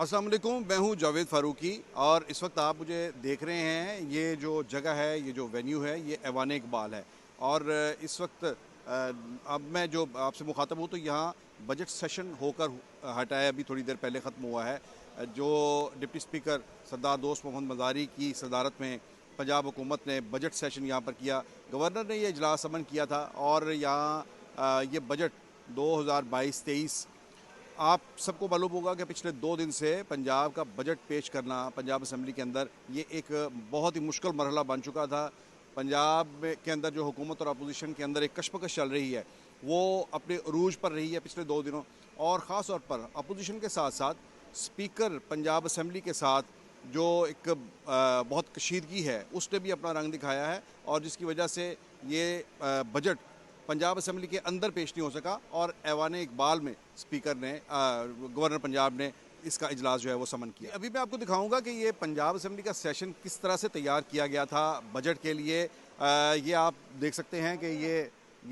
अस्सलाम वालेकुम, मैं हूं जावेद फ़ारूकी और इस वक्त आप मुझे देख रहे हैं। ये जो जगह है, ये जो वेन्यू है, ये ऐवान इकबाल है। और इस वक्त अब मैं जो आपसे मुखातब हूं तो यहाँ बजट सेशन होकर हटा है, अभी थोड़ी देर पहले ख़त्म हुआ है। जो डिप्टी स्पीकर सरदार दोस्त मोहम्मद मज़ारी की सदारत में पंजाब हुकूमत ने बजट सेशन यहाँ पर किया। गवर्नर ने ये इजलास समन किया था और यहाँ ये बजट 2022-23, आप सबको मालूम होगा कि पिछले 2 दिन से पंजाब का बजट पेश करना पंजाब असम्बली के अंदर ये एक बहुत ही मुश्किल मरहला बन चुका था। के अंदर जो हुकूमत और अपोजिशन के अंदर एक कशमकश चल रही है, वो अपने अरूज पर रही है पिछले 2 दिनों। और ख़ास तौर पर अपोजिशन के साथ साथ स्पीकर पंजाब असम्बली के साथ जो एक बहुत कशीदगी है, उसने भी अपना रंग दिखाया है और जिसकी वजह से ये बजट पंजाब असम्बली के अंदर पेश नहीं हो सका और ऐवान इकबाल में स्पीकर ने गवर्नर पंजाब ने इसका इजलास जो है वो समन किया। अभी मैं आपको दिखाऊंगा कि ये पंजाब असम्बली का सेशन किस तरह से तैयार किया गया था बजट के लिए। ये आप देख सकते हैं कि ये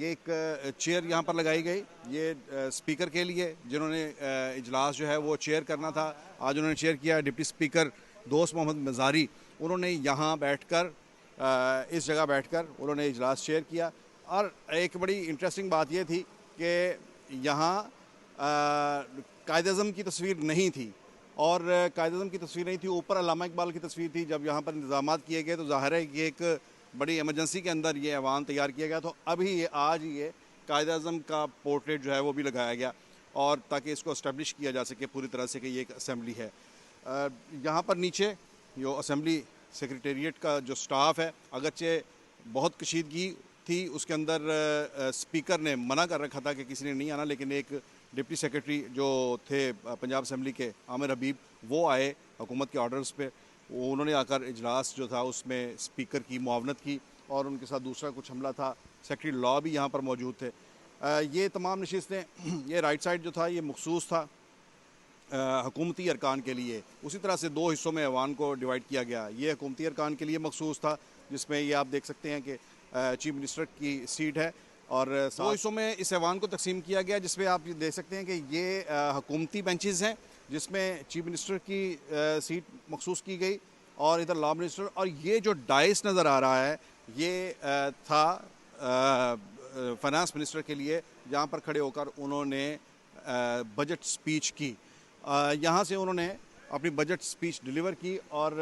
एक चेयर यहाँ पर लगाई गई, ये स्पीकर के लिए जिन्होंने इजलास जो है वो चेयर करना था। आज उन्होंने चेयर किया डिप्टी स्पीकर दोस्त मोहम्मद मज़ारी। उन्होंने यहाँ बैठकर इस जगह बैठकर उन्होंने इजलास चेयर किया। और एक बड़ी इंटरेस्टिंग बात ये थी कि यहाँ कायद-ए-आज़म की तस्वीर नहीं थी और कायद-ए-आज़म की तस्वीर नहीं थी, ऊपर अल्लामा इकबाल की तस्वीर थी। जब यहाँ पर इंतज़ामात किए गए तो ज़ाहिर है कि एक बड़ी एमरजेंसी के अंदर ये ऐवान तैयार किया गया। तो अभी ये आज ये कायद-ए-आज़म का पोर्ट्रेट जो है वो भी लगाया गया और ताकि इसको इस्टेब्लिश किया जा सके पूरी तरह से कि ये एक असम्बली है। यहाँ पर नीचे जो असम्बली सेक्रेटेरिएट का जो स्टाफ़ है, अगरचे बहुत कशीदगी थी उसके अंदर, स्पीकर ने मना कर रखा था कि किसी ने नहीं आना, लेकिन एक डिप्टी सेक्रेटरी जो थे पंजाब असम्बली के आमिर हबीब, वो आए हुकूमत के ऑर्डर्स पे। उन्होंने आकर इजलास जो था उसमें स्पीकर की मुआवनत की और उनके साथ दूसरा कुछ हमला था। सेक्रेटरी लॉ भी यहाँ पर मौजूद थे। ये तमाम नशिस्तें, ये राइट साइड जो था ये मखसूस था हुकूमती अरकान के लिए। उसी तरह से 2 हिस्सों में ऐवान को डिवाइड किया गया। ये हुकूमती अरकान के लिए मखसूस था, जिसमें ये आप देख सकते हैं कि चीफ मिनिस्टर की सीट है और 2 हिस्सों में इस ऐवान को तकसीम किया गया, जिसमें आप ये देख सकते हैं कि ये हुकूमती बेंचेस हैं जिसमें चीफ मिनिस्टर की सीट मखसूस की गई और इधर लॉ मिनिस्टर। और ये जो डाइस नज़र आ रहा है ये था फाइनेंस मिनिस्टर के लिए, जहाँ पर खड़े होकर उन्होंने बजट स्पीच की। यहाँ से उन्होंने अपनी बजट स्पीच डिलीवर की और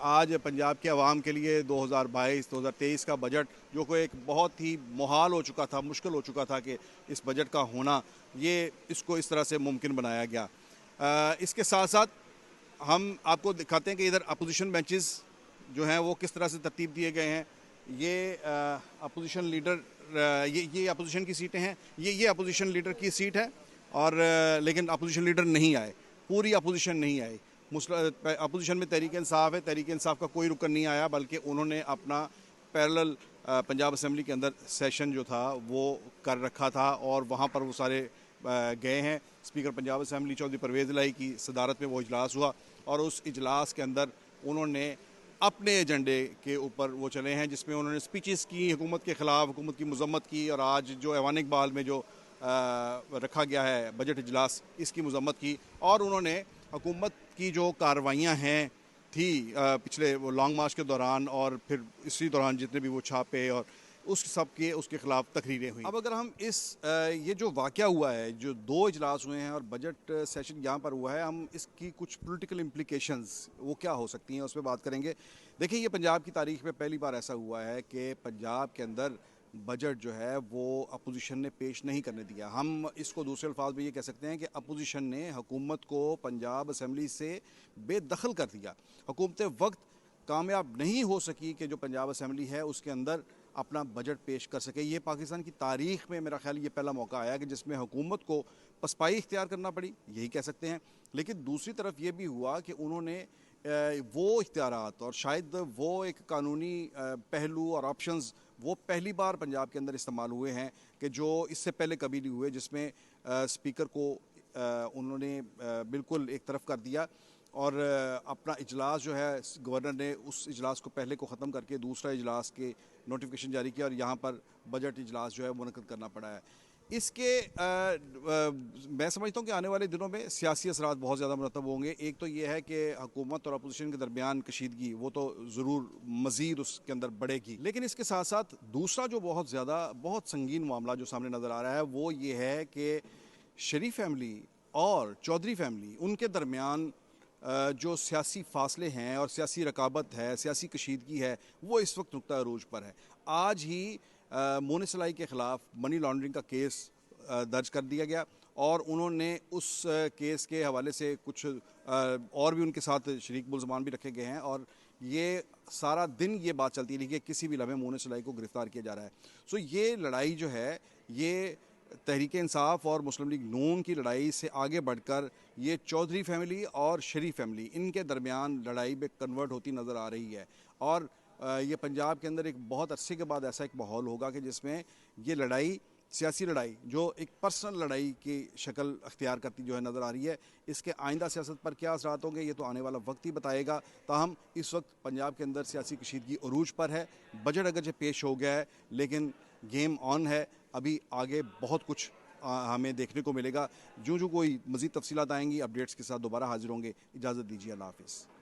आज पंजाब के अवाम के लिए 2022-2023 का बजट, जो कोई एक बहुत ही मुहाल हो चुका था, मुश्किल हो चुका था कि इस बजट का होना, ये इसको इस तरह से मुमकिन बनाया गया। इसके साथ साथ हम आपको दिखाते हैं कि इधर अपोजिशन बेंचेस जो हैं वो किस तरह से तरतीब दिए गए हैं। ये अपोजिशन लीडर, ये अपोजिशन की सीटें हैं, ये अपोजिशन लीडर की सीट है और लेकिन अपोजिशन लीडर नहीं आए, पूरी अपोजिशन नहीं आई। अपोजिशन में तहरीक इंसाफ है, तहरीक इंसाफ का कोई रुकन नहीं आया, बल्कि उन्होंने अपना पैरेलल पंजाब असम्बली के अंदर सेशन जो था वो कर रखा था और वहाँ पर वो सारे गए हैं। स्पीकर पंजाब असम्बली चौधरी परवेज़ इलाही की सदारत में वो इजलास हुआ और उस इजलास के अंदर उन्होंने अपने एजेंडे के ऊपर वो चले हैं, जिसमें उन्होंने स्पीचेस की, हुकूमत के ख़िलाफ़ हुकूमत की मज़म्मत की और आज जो ऐवान इकबाल में जो रखा गया है बजट इजलास, इसकी मज़म्मत की। और उन्होंने हुकूमत की जो कार्रवाइयाँ हैं थी पिछले वो लॉन्ग मार्च के दौरान और फिर इसी दौरान जितने भी वो छापे और उस सब के उसके ख़िलाफ़ तकरीरें हुई। अब अगर हम ये जो वाक़या हुआ है, जो 2 इजलास हुए हैं और बजट सेशन यहाँ पर हुआ है, हम इसकी कुछ पॉलिटिकल इम्प्लिकेशंस वो क्या हो सकती हैं उस पर बात करेंगे। देखिए, ये पंजाब की तारीख़ में पहली बार ऐसा हुआ है कि पंजाब के अंदर बजट जो है वो अपोजिशन ने पेश नहीं करने दिया। हम इसको दूसरे अल्फाज में ये कह सकते हैं कि अपोजिशन ने हुकूमत को पंजाब असम्बली से बेदखल कर दिया। हुकूमत वक्त कामयाब नहीं हो सकी कि जो पंजाब असम्बली है उसके अंदर अपना बजट पेश कर सके। ये पाकिस्तान की तारीख़ में मेरा ख्याल ये पहला मौका आया कि जिसमें हुकूमत को पसपाई इख्तियार करना पड़ी, यही कह सकते हैं। लेकिन दूसरी तरफ ये भी हुआ कि उन्होंने वो इख्तियारात और शायद वो एक कानूनी पहलू और ऑप्शंस वो पहली बार पंजाब के अंदर इस्तेमाल हुए हैं कि जो इससे पहले कभी नहीं हुए, जिसमें स्पीकर को उन्होंने बिल्कुल एक तरफ कर दिया और अपना इजलास जो है गवर्नर ने उस इजलास को पहले को ख़त्म करके दूसरा इजलास के नोटिफिकेशन जारी किया और यहाँ पर बजट इजलास जो है मुनक़्क़द करना पड़ा है। इसके मैं समझता हूँ कि आने वाले दिनों में सियासी असरात बहुत ज़्यादा मुरतब होंगे। एक तो ये है कि हुकूमत और अपोजिशन के दरमियान कशीदगी वो तो ज़रूर मज़ीद उसके अंदर बढ़ेगी, लेकिन इसके साथ साथ दूसरा जो बहुत संगीन मामला जो सामने नज़र आ रहा है वो ये है कि शरीफ फैमिली और चौधरी फैमिली उनके दरमियान जो सियासी फासले हैं और सियासी रकाबत है, सियासी कशीदगी है, वो इस वक्त नुक्ता अरूज पर है। आज ही मोनी सलाई के ख़िलाफ़ मनी लॉन्ड्रिंग का केस दर्ज कर दिया गया और उन्होंने उस केस के हवाले से कुछ और भी उनके साथ शरीक मुल्ज़मान भी रखे गए हैं और ये सारा दिन ये बात चलती रही कि किसी भी लम्हे मोनी सलाई को गिरफ़्तार किया जा रहा है। सो ये लड़ाई जो है ये तहरीक इंसाफ और मुस्लिम लीग नून की लड़ाई से आगे बढ़कर ये चौधरी फैमिली और शरीफ फैमिली इनके दरमियान लड़ाई में कन्वर्ट होती नज़र आ रही है। और ये पंजाब के अंदर एक बहुत अरसे के बाद ऐसा एक माहौल होगा कि जिसमें ये लड़ाई सियासी लड़ाई जो एक पर्सनल लड़ाई की शक्ल अख्तियार करती जो है नज़र आ रही है। इसके आइंदा सियासत पर क्या असरात होंगे ये तो आने वाला वक्त ही बताएगा। ताहम इस वक्त पंजाब के अंदर सियासी कशीदगी अरूज पर है। बजट अगरचे पेश हो गया है लेकिन गेम ऑन है। अभी आगे बहुत कुछ हमें देखने को मिलेगा। जो कोई मज़ीद तफसीलात आएंगी अपडेट्स के साथ दोबारा हाजिर होंगे। इजाज़त दीजिए, अल्लाह हाफ़िज़।